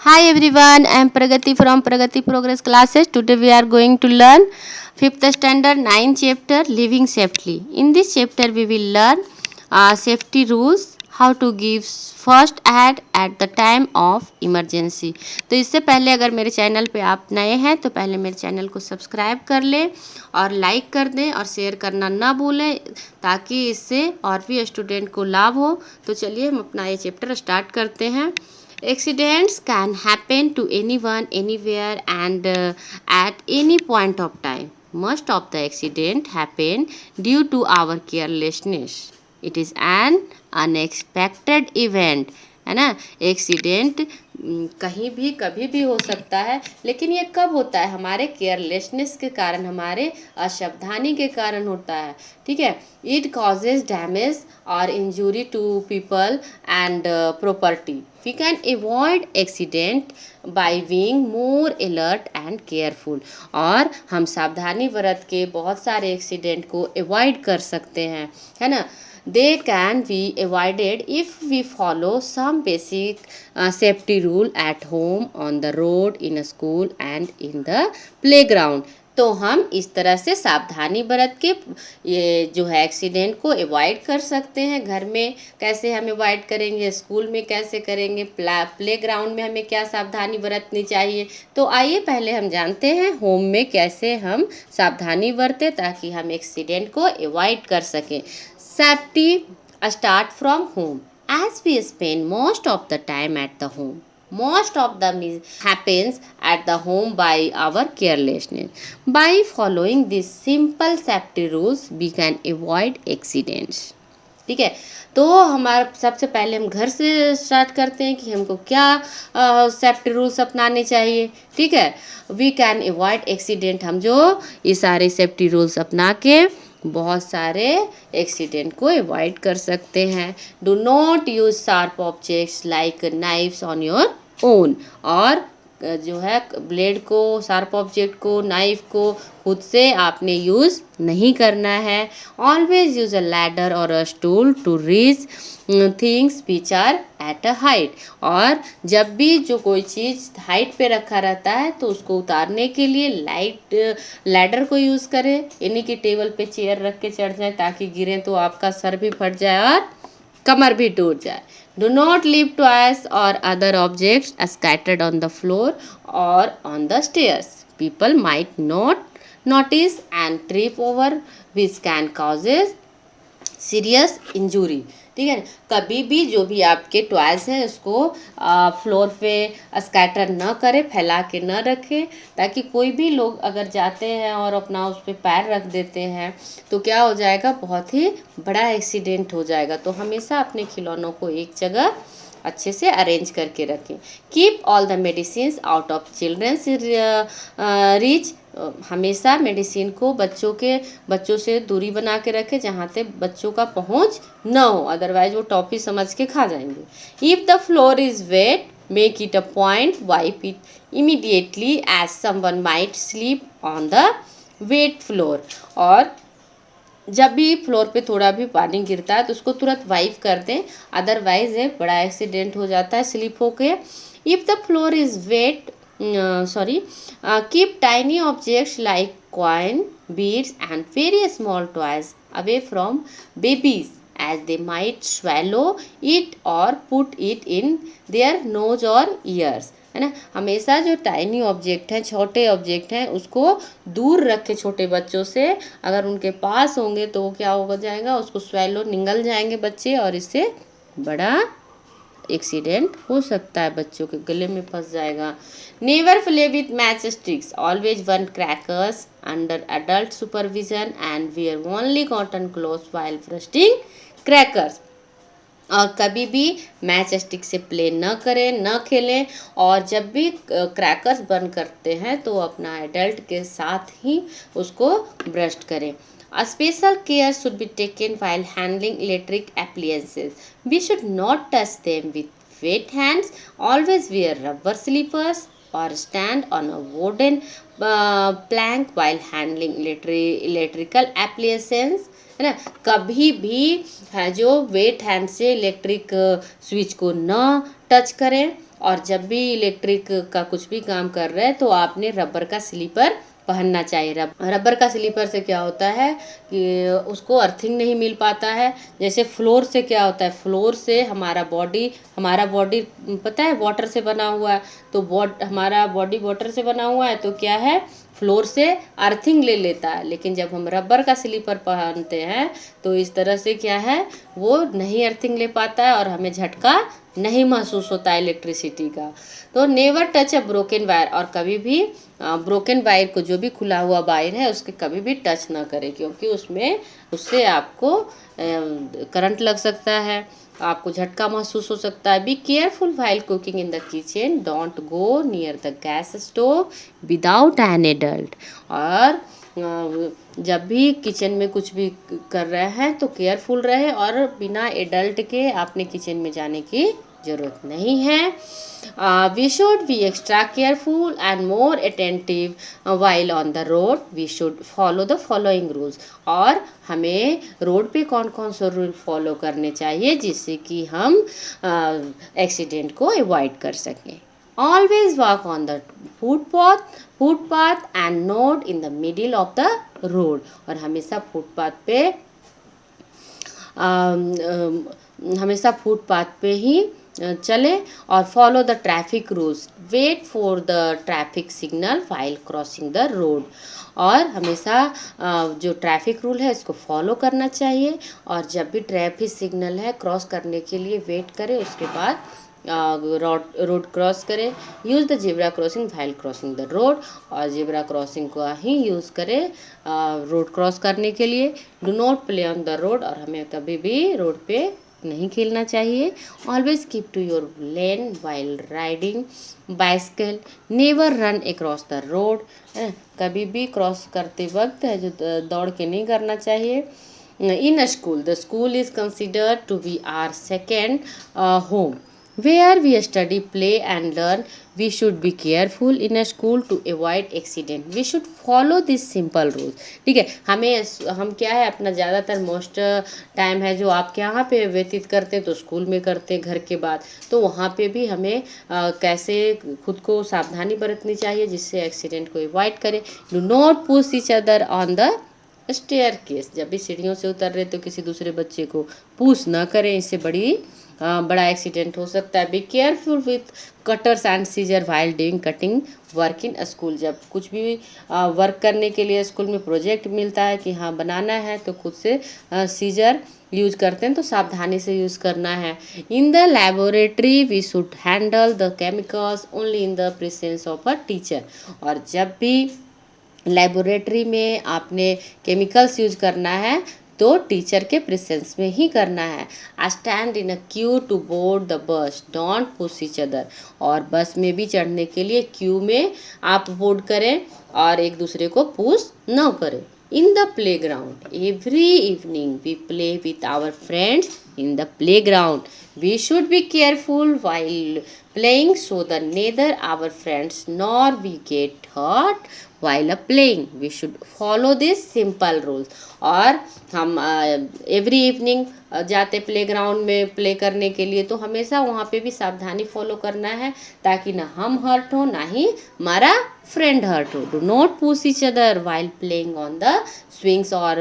Hi everyone, I am Pragati from Pragati Progress Classes. Today we are going to learn 5th standard 9th chapter Living Safely. In this chapter we will learn safety rules, how to give first aid at the time of emergency. तो इससे पहले अगर मेरे channel पे आप नए हैं तो पहले मेरे चैनल को सब्सक्राइब कर लें और लाइक कर दें और शेयर करना ना भूलें ताकि इससे और भी स्टूडेंट को लाभ हो। तो चलिए हम अपना ये चैप्टर स्टार्ट करते हैं। Accidents can happen to anyone, anywhere, and at any point of time. Most of the accident happen due to our carelessness. It is an unexpected event. है ना। एक्सीडेंट कहीं भी कभी भी हो सकता है, लेकिन ये कब होता है? हमारे केयरलेसनेस के कारण, हमारे असावधानी के कारण होता है। ठीक है। इट कॉजेज डैमेज और injury to people and property. We can avoid accident by being more alert and careful. और हम सावधानी बरत के बहुत सारे एक्सीडेंट को अवॉइड कर सकते हैं, है ना। They can be avoided if we follow some basic safety rule at home, on the road, in a school and in the playground. तो हम इस तरह से सावधानी बरत के ये जो है एक्सीडेंट को अवॉइड कर सकते हैं। घर में कैसे हम अवॉइड करेंगे, स्कूल में कैसे करेंगे, प्ले ग्राउंड में हमें क्या सावधानी बरतनी चाहिए। तो आइए पहले हम जानते हैं होम में कैसे हम सावधानी बरतें ताकि हम एक्सीडेंट को अवॉइड कर सकें। Safety start from home as we spend most of the time at the home. Most of them happens at the home by our carelessness. By following these simple safety rules, we can avoid accidents. ठीक है। तो हमारा सबसे पहले हम घर से start करते हैं कि हमको क्या सेफ्टी रूल्स अपनाने चाहिए। ठीक है। We can avoid accident. हम जो ये सारे सेफ्टी रूल्स अपना के बहुत सारे एक्सीडेंट को अवॉइड कर सकते हैं। Do not use sharp objects like knifes on your own. और जो है ब्लेड को, शार्प ऑब्जेक्ट को, नाइफ को खुद से आपने यूज़ नहीं करना है। ऑलवेज यूज अ लैडर और a stool to reach things which are at a height. और जब भी जो कोई चीज़ हाइट पे रखा रहता है तो उसको उतारने के लिए लैडर को यूज़ करें, यानी कि टेबल पे चेयर रख के चढ़ जाए ताकि गिरें तो आपका सर भी फट जाए और कमर भी टूट जाए। Do not leave toys or other objects scattered on the floor or on the stairs. People might not notice and trip over, which can causes serious injury. ठीक है। कभी भी जो भी आपके टॉयज हैं उसको फ्लोर पे स्कैटर न करें, फैला के न रखें, ताकि कोई भी लोग अगर जाते हैं और अपना उस पर पैर रख देते हैं तो क्या हो जाएगा, बहुत ही बड़ा एक्सीडेंट हो जाएगा। तो हमेशा अपने खिलौनों को एक जगह अच्छे से अरेंज करके रखें। Keep all the medicine out of children's reach. हमेशा मेडिसिन को बच्चों से दूरी बना के रखें जहाँ तक बच्चों का पहुँच न हो, अदरवाइज वो टॉफी समझ के खा जाएंगे। If the floor is wet, make it a point, wipe it immediately as someone might sleep on the wet floor. और जब भी फ्लोर पे थोड़ा भी पानी गिरता है तो उसको तुरंत वाइप कर दें, अदरवाइज ये बड़ा एक्सीडेंट हो जाता है स्लिप होके। If the floor is wet, keep tiny objects like coin, beads and very small toys away from babies as they might swallow it or put it in their nose or ears. है ना। हमेशा जो tiny object हैं, छोटे object हैं, उसको दूर रखें छोटे बच्चों से। अगर उनके पास होंगे तो वो क्या हो जाएगा, उसको स्वैलो निगल जाएंगे बच्चे और इससे बड़ा एक्सीडेंट हो सकता है, बच्चों के गले में फंस जाएगा। Never play with matchsticks, always burn crackers under adult supervision and wear only cotton clothes while bursting crackers. और कभी भी मैच स्टिक से प्ले न करें, न खेलें। और जब भी क्रैकर्स बर्न करते हैं तो अपना एडल्ट के साथ ही उसको ब्रस्ट करें। A special care should be taken while handling electric appliances. We should not touch them with wet hands. Always wear rubber slippers or stand on a wooden plank while handling electrical appliances. है ना। कभी भी जो wait hand से electric switch को न touch करें और जब भी इलेक्ट्रिक का कुछ भी काम कर रहे हैं तो आपने रबर का स्लीपर पहनना चाहिए। रबर का स्लीपर से क्या होता है कि उसको अर्थिंग नहीं मिल पाता है। जैसे फ्लोर से क्या होता है, फ्लोर से हमारा बॉडी पता है वाटर से बना हुआ है, तो हमारा बॉडी वाटर से बना हुआ है, तो क्या है फ्लोर से अर्थिंग ले लेता है। लेकिन जब हम रबर का स्लीपर पहनते हैं तो इस तरह से क्या है वो नहीं अर्थिंग ले पाता है और हमें झटका नहीं महसूस होता है इलेक्ट्रिसिटी का। तो never touch a broken wire, और कभी भी ब्रोकन वायर को, जो भी खुला हुआ वायर है उसके कभी भी टच ना करें, क्योंकि उससे आपको करंट लग सकता है, आपको झटका महसूस हो सकता है। Be careful while cooking in the kitchen, don't go near the gas stove without an adult. और जब भी किचन में कुछ भी कर रहे हैं तो केयरफुल रहे और बिना एडल्ट के आपने किचन में जाने की ज़रूरत नहीं है। We should be extra careful and more attentive while on the road. We should follow the following rules. और हमें रोड पे कौन कौन से रूल फॉलो करने चाहिए जिससे कि हम एक्सीडेंट को अवॉइड कर सकें। Always walk on the footpath and not in the middle of the road. और हमेशा फुटपाथ पे ही चले और follow the traffic rules, wait for the traffic signal while crossing the road. और हमेशा जो ट्रैफिक रूल है इसको फॉलो करना चाहिए, और जब भी ट्रैफिक सिग्नल है क्रॉस करने के लिए वेट करें, उसके बाद रोड क्रॉस करें। Use the zebra crossing while crossing the road, और जेब्रा क्रॉसिंग को ही यूज़ करें रोड क्रॉस करने के लिए। Do not play on the road, और हमें कभी भी रोड पे नहीं खेलना चाहिए। Always keep to your lane while riding bicycle, never run across the road. कभी भी क्रॉस करते वक्त है जो दौड़ के नहीं करना चाहिए। In a school, the school is considered to be our second home, where we study, play and learn. We should be careful in a school to avoid accident. We should follow this simple rules. ठीक है, हम क्या है अपना ज़्यादातर most time है जो आप यहाँ पे व्यतीत करते हैं तो स्कूल में करते हैं घर के बाद, तो वहाँ पे भी हमें कैसे खुद को सावधानी बरतनी चाहिए जिससे एक्सीडेंट को अवॉइड करें। Do not push each other on the staircase, जब भी सीढ़ियों से उतर रहे तो किसी दूसरे बच्चे को पुश ना करें, इससे बड़ा एक्सीडेंट हो सकता है। Be careful with cutters and seizure while doing cutting work in school, जब कुछ भी वर्क करने के लिए स्कूल में प्रोजेक्ट मिलता है कि हाँ बनाना है तो खुद से सीजर यूज करते हैं, तो सावधानी से यूज़ करना है। In the laboratory we should handle the chemicals only in the presence of a teacher, और जब भी लेबोरेटरी में आपने केमिकल्स यूज करना है तो टीचर के प्रेजेंस में ही करना है। Stand in a queue to board the bus, don't push each other, और बस में भी चढ़ने के लिए क्यू में आप बोर्ड करें और एक दूसरे को पुश न करें। In the playground, every evening we play with our friends in the playground. We should be careful while playing so that neither our friends nor we get hurt while playing. We should follow this simple rules. और हम every evening जाते play ground में play करने के लिए, तो हमेशा वहाँ पे भी सावधानी फॉलो करना है ताकि ना हम हर्ट हो ना ही हमारा फ्रेंड हर्ट हो। Do not push each other while playing on the swings और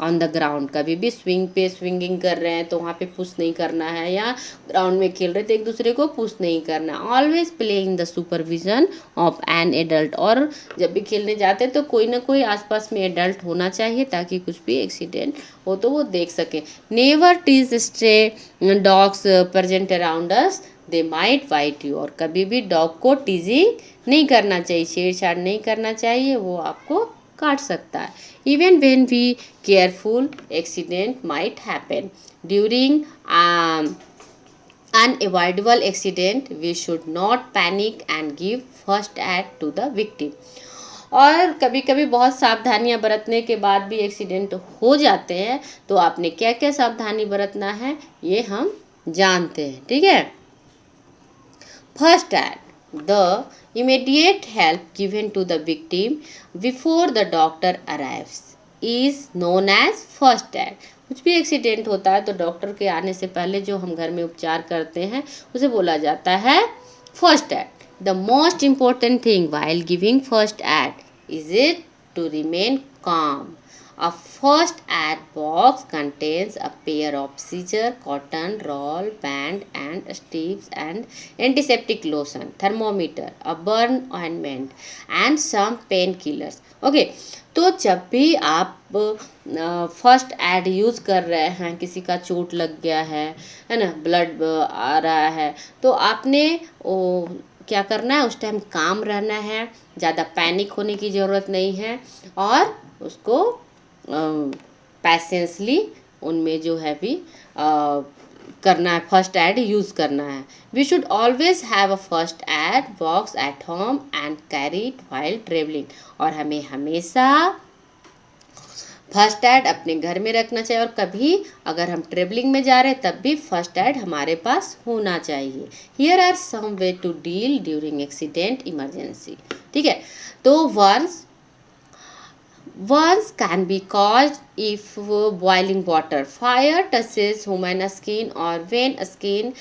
ऑन द ग्राउंड, कभी भी स्विंग पे स्विंगिंग कर रहे हैं तो वहाँ पे पुश नहीं करना है, या ग्राउंड में खेल रहे तो एक दूसरे को पुश नहीं करना। Always play in the supervision of an adult, और जब भी खेलने जाते हैं तो कोई ना कोई आसपास में एडल्ट होना चाहिए ताकि कुछ भी एक्सीडेंट हो तो वो देख सके। Never tease stray dogs present around us, they might bite you, और कभी भी डॉग को टीजिंग नहीं करना चाहिए, छेड़छाड़ नहीं करना चाहिए, वो आपको काट सकता है। Even when we careful accident might happen during unavoidable accident, we should not panic and give first aid to the victim. और कभी कभी बहुत सावधानियां बरतने के बाद भी एक्सीडेंट हो जाते हैं, तो आपने क्या क्या सावधानी बरतना है ये हम जानते हैं। ठीक है, first aid, the immediate help given to the victim before the doctor arrives is known as first aid. कुछ भी एक्सीडेंट होता है तो डॉक्टर के आने से पहले जो हम घर में उपचार करते हैं उसे बोला जाता है First aid. The most important thing while giving first aid is it to remain calm. A first aid box contains a pair of scissors, cotton roll, band and strips and antiseptic lotion, thermometer, a burn ointment and some painkillers. Okay, तो जब भी आप first aid use कर रहे हैं, किसी का चोट लग गया है ना, ब्लड आ रहा है, तो आपने वो क्या करना है, उस टाइम काम रहना है, ज़्यादा पैनिक होने की ज़रूरत नहीं है और उसको पैसेंसली उनमें जो है भी करना है, फर्स्ट एड यूज़ करना है. We should always have a first aid box at home and carry it while travelling. और हमें हमेशा फर्स्ट एड अपने घर में रखना चाहिए और कभी अगर हम ट्रेवलिंग में जा रहे हैं तब भी फर्स्ट एड हमारे पास होना चाहिए. Here are some way to deal during accident emergency. ठीक है, तो Burns can be caused if boiling water, fire touches human skin, or when skin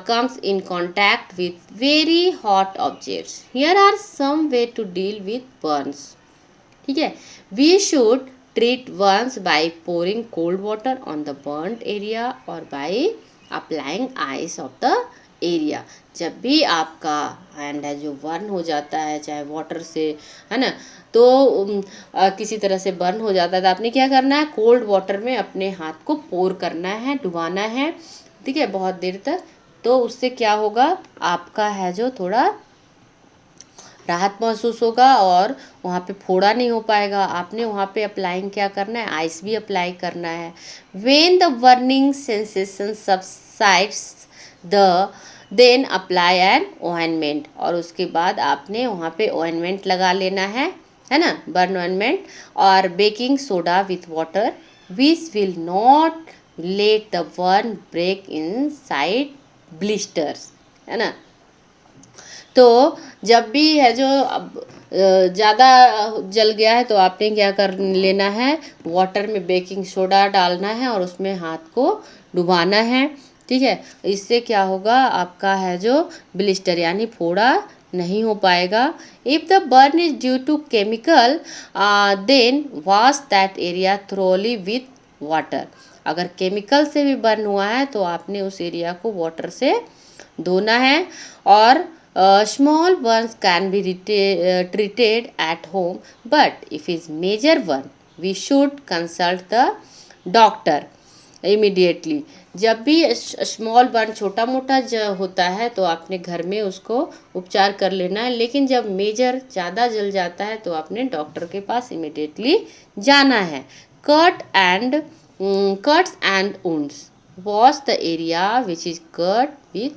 comes in contact with very hot objects. Here are some way to deal with burns. ठीक है, we should treat burns by pouring cold water on the burnt area or by applying ice of the area. जब भी आपका hand है जो burn हो जाता है, चाहे वाटर से है ना, तो किसी तरह से बर्न हो जाता है, तो आपने क्या करना है, कोल्ड वाटर में अपने हाथ को पोर करना है, डुबाना है. ठीक है, बहुत देर तक. तो उससे क्या होगा, आपका है जो थोड़ा राहत महसूस होगा और वहाँ पे फोड़ा नहीं हो पाएगा. आपने वहाँ पे अप्लाइंग क्या करना है, आइस भी अप्लाई करना है. When the burning sensation subsides then apply an ointment. और उसके बाद आपने वहाँ पे ऑइंटमेंट लगा लेना है ना, बर्न ऑइंटमेंट और baking soda with water which will not let the burn break inside blisters, है ना. तो जब भी है जो अब ज़्यादा जल गया है तो आपने क्या कर लेना है, वाटर में बेकिंग सोडा डालना है और उसमें हाथ को डुबाना है. ठीक है, इससे क्या होगा, आपका है जो ब्लिस्टर यानी फोड़ा नहीं हो पाएगा. If the burn is due to chemical then wash that area thoroughly with water. अगर केमिकल से भी बर्न हुआ है तो आपने उस एरिया को वाटर से धोना है. और small burns can be treated at home, but if it's major one, we should consult the doctor immediately. जब भी स्मॉल बर्न छोटा मोटा होता है तो आपने घर में उसको उपचार कर लेना है, लेकिन जब मेजर ज़्यादा जल जाता है तो आपने डॉक्टर के पास इमिडिएटली जाना है. Cuts and wounds, wash the area which is cut with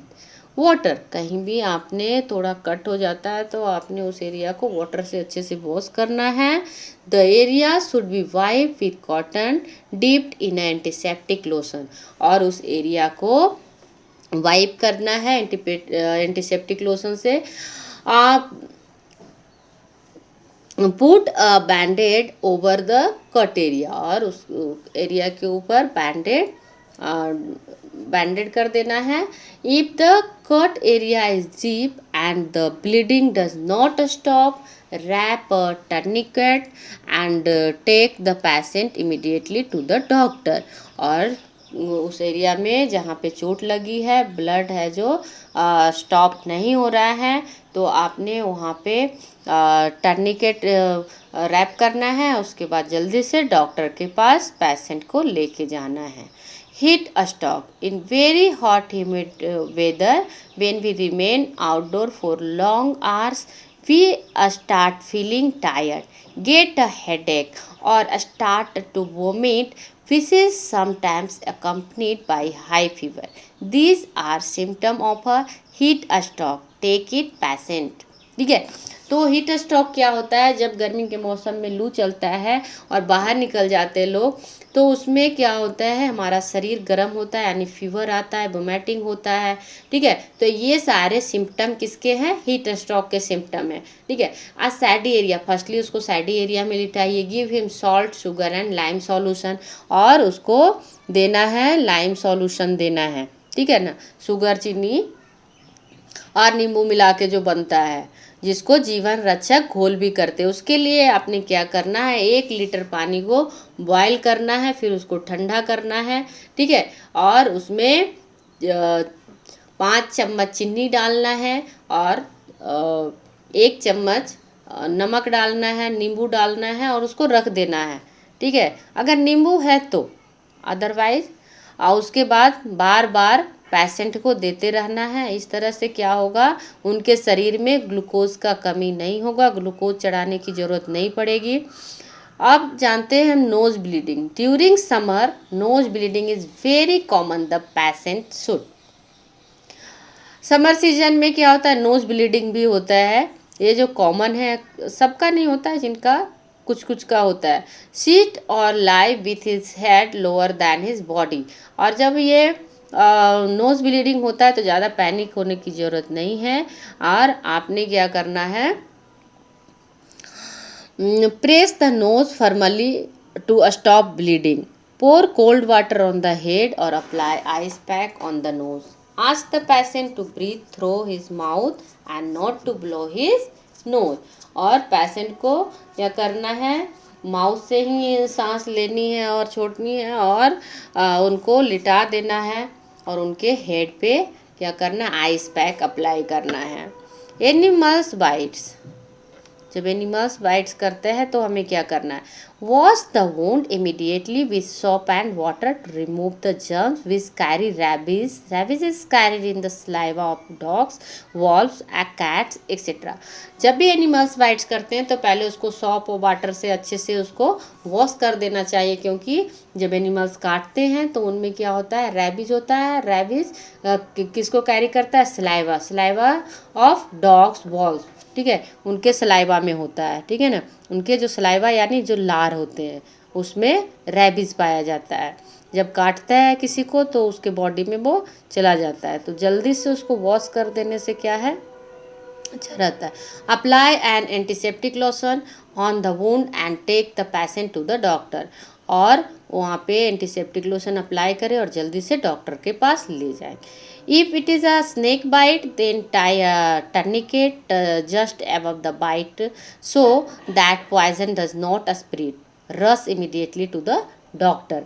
water. कहीं भी आपने थोड़ा कट हो जाता है तो आपने उस एरिया को वाटर से अच्छे से वॉश करना है. The area should be wipe with cotton dipped in antiseptic lotion. और उस एरिया को वाइप करना है एंटीसेप्टिक लोशन से. आप put a bandaid over the cut area, और उस एरिया के ऊपर बैंडेड कर देना है. If the cut area is deep and the bleeding does not stop, wrap a tourniquet and take the patient immediately to the doctor. और उस area में जहाँ पे चोट लगी है, ब्लड है जो स्टॉप नहीं हो रहा है, तो आपने वहाँ पे टर्निकेट रैप करना है. उसके बाद जल्दी से डॉक्टर के पास पेशेंट को लेके जाना है. Heat a stroke. In very hot humid weather, when we remain outdoor for long hours, we start feeling tired, get a headache, or start to vomit, which is sometimes accompanied by high fever. These are symptoms of a heat stroke. Take it patient. ठीक है, तो heat stroke क्या होता है, जब गर्मी के मौसम में लू चलता है और बाहर निकल जाते हैं लोग, तो उसमें क्या होता है, हमारा शरीर गर्म होता है यानी फीवर आता है, वोमिटिंग होता है. ठीक है, तो ये सारे सिम्टम किसके हैं, हीट स्ट्रोक के सिम्टम है. ठीक है, आज सैडी एरिया, फर्स्टली उसको सैडी एरिया में लिटाइए. Give him salt, sugar and lime solution. और उसको देना है लाइम सॉल्यूशन देना है. ठीक है ना, शुगर चीनी और नींबू मिला के जो बनता है, जिसको जीवन रक्षक घोल भी करते हैं। उसके लिए आपने क्या करना है, 1 लीटर पानी को बॉयल करना है, फिर उसको ठंडा करना है, ठीक है। और उसमें 5 चम्मच चीनी डालना है और 1 चम्मच नमक डालना है, नींबू डालना है और उसको रख देना है, ठीक है, अगर नींबू है तो। अदरवाइज और उसके बाद बार बार पेशेंट को देते रहना है। इस तरह से क्या होगा, उनके शरीर में ग्लूकोज का कमी नहीं होगा, ग्लूकोज चढ़ाने की ज़रूरत नहीं पड़ेगी। अब जानते हैं हम nose bleeding. During summer nose bleeding is very common, the patient should. Summer season में क्या होता है, नोज ब्लीडिंग भी होता है। ये जो कॉमन है, सबका नहीं होता है, जिनका कुछ कुछ का होता है। सीट और lie with his head lower than his body. और जब ये नोज ब्लीडिंग होता है तो ज़्यादा पैनिक होने की ज़रूरत नहीं है। और आपने क्या करना है, press the nose firmly to stop bleeding. pour cold water on the head or apply ice pack on the nose. Ask the patient to breathe through his mouth and not to blow his nose. और patient को क्या करना है, mouth से ही सांस लेनी है और छोड़नी है, और उनको लिटा देना है और उनके हेड पे क्या करना है, आइस पैक अप्लाई करना है। एनिमल्स बाइट्स, जब एनिमल्स बाइट्स करते हैं तो हमें क्या करना है, wash the wound immediately with soap and water to remove the germs which carry rabies. Rabies is carried in the saliva of dogs, wolves, cats etcetera. जब भी एनिमल्स बाइट्स करते हैं तो पहले उसको सोप और वाटर से अच्छे से उसको वॉश कर देना चाहिए, क्योंकि जब एनिमल्स काटते हैं तो उनमें क्या होता है, रैबीज होता है। रैबीज किसको कैरी करता है, saliva, saliva of dogs, valves, ठीक है, उनके सलाइवा में होता है, ठीक है ना। उनके जो सलाइवा यानी जो लार होते हैं उसमें रैबिस पाया जाता है। जब काटता है किसी को तो उसके बॉडी में वो चला जाता है, तो जल्दी से उसको वॉश कर देने से क्या है, अच्छा रहता है। Apply an antiseptic lotion on the wound and take the patient to the doctor. और वहाँ पे एंटीसेप्टिक लोशन अप्लाई करें और जल्दी से डॉक्टर के पास ले जाएं। If it is a snake bite, then tie a tourniquet just above the bite so that poison does not spread. Rush immediately to the doctor.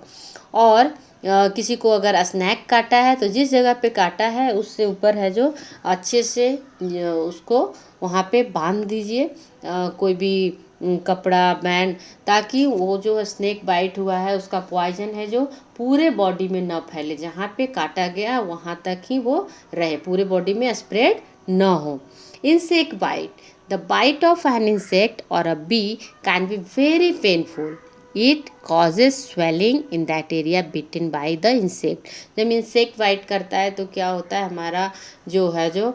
और किसी को अगर स्नैक काटा है तो जिस जगह पे काटा है उससे ऊपर है जो, अच्छे से उसको वहाँ पे बांध दीजिए, कोई भी कपड़ा, बैंड, ताकि वो जो स्नैक बाइट हुआ है उसका पॉइजन है जो पूरे बॉडी में न फैले, जहाँ पे काटा गया वहाँ तक ही वो रहे, पूरे बॉडी में स्प्रेड न हो। Insect bite, the bite of an insect or a bee can be very painful. It causes swelling in that area bitten by the insect. जब इंसेक्ट बाइट करता है तो क्या होता है, हमारा जो है जो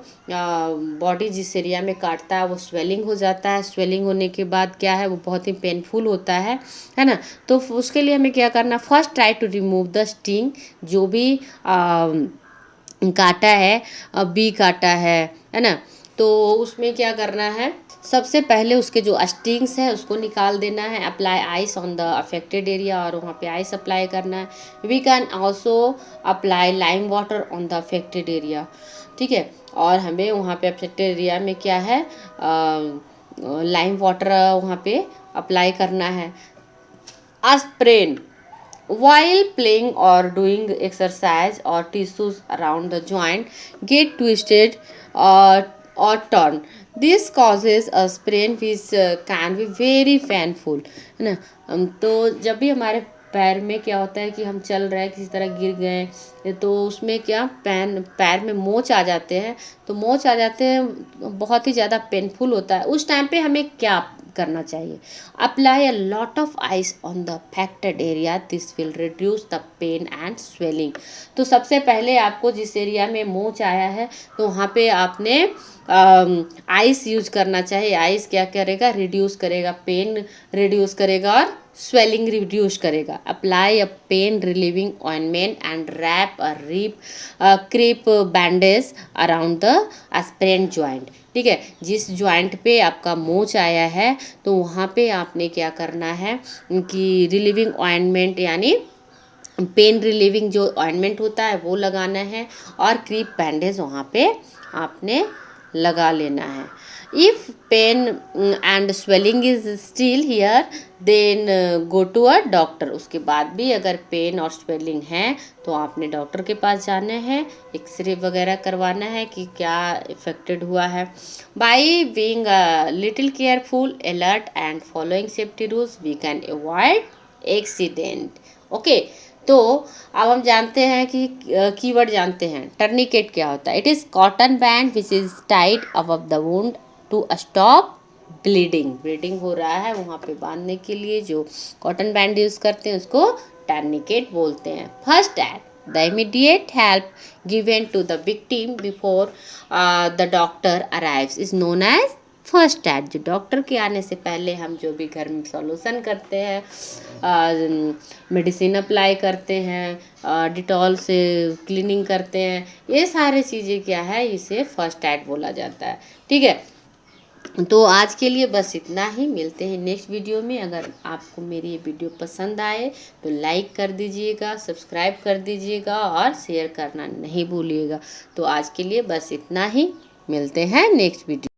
बॉडी जिस एरिया में काटता है वो स्वेलिंग हो जाता है। स्वेलिंग होने के बाद क्या है, वो बहुत ही पेनफुल होता है ना। तो उसके लिए हमें क्या करना, first try to remove the sting. जो भी काटा है, बी काटा है ना, तो उसमें क्या करना है, सबसे पहले उसके जो स्टिंग्स है उसको निकाल देना है। Apply ice on the affected area, और वहाँ पे आइस अप्लाई करना है। We can also apply lime water on the affected area, ठीक है। और हमें वहाँ पे अफेक्टेड एरिया में क्या है, लाइम वाटर वहाँ पे अप्लाई करना है। Aspirin, while playing or doing exercise or tissues around the joint get twisted or torn. This causes a sprain which can be very painful, है ना। तो जब भी हमारे पैर में क्या होता है कि हम चल रहे हैं, किसी तरह गिर गए, तो उसमें क्या पैर में मोच आ जाते हैं, तो मोच आ जाते हैं, बहुत ही ज़्यादा पेनफुल होता है। उस टाइम पे हमें क्या करना चाहिए, apply a lot of ice on the affected area, this will reduce the pain and swelling. तो सबसे पहले आपको जिस एरिया में मोच आया है तो वहाँ पे आपने आइस यूज करना चाहिए। आइस क्या करेगा, रिड्यूस करेगा, पेन रिड्यूस करेगा और स्वेलिंग रिड्यूस करेगा। Apply a pain relieving ointment and wrap a crepe bandage around the sprain joint, ठीक है। जिस जॉइंट पे आपका मोच आया है तो वहाँ पे आपने क्या करना है कि रिलीविंग ऑइंटमेंट यानी पेन रिलीविंग जो ऑइंटमेंट होता है वो लगाना है, और क्रीप बैंडेज वहाँ पे आपने लगा लेना है। If pain and swelling is still here then go to a doctor. उसके बाद भी अगर पेन और स्वेलिंग है तो आपने डॉक्टर के पास जाना है, एक्सरे वगैरह करवाना है कि क्या इफेक्टेड हुआ है। By being little careful, alert and following safety rules we can avoid accident. Okay, तो अब हम जानते हैं कि कीवर्ड जानते हैं। टर्निकेट क्या होता है? It is cotton band which is tied above the wound to stop bleeding. Bleeding हो रहा है वहाँ पे बांधने के लिए जो कॉटन बैंड यूज़ करते हैं उसको टर्निकेट बोलते हैं। First aid, the immediate help given to the victim before the doctor arrives is known as first aid. जो डॉक्टर के आने से पहले हम जो भी घर में सॉल्यूशन करते हैं, मेडिसिन अप्लाई करते हैं, डिटॉल से क्लीनिंग करते हैं, ये सारी चीज़ें क्या है, इसे फर्स्ट एड बोला जाता है। ठीक है, तो आज के लिए बस इतना ही। मिलते हैं नेक्स्ट वीडियो में। अगर आपको मेरी ये वीडियो पसंद आए तो लाइक कर दीजिएगा, सब्सक्राइब कर दीजिएगा और शेयर करना नहीं भूलिएगा। तो आज के लिए बस इतना ही। मिलते हैं नेक्स्ट वीडियो।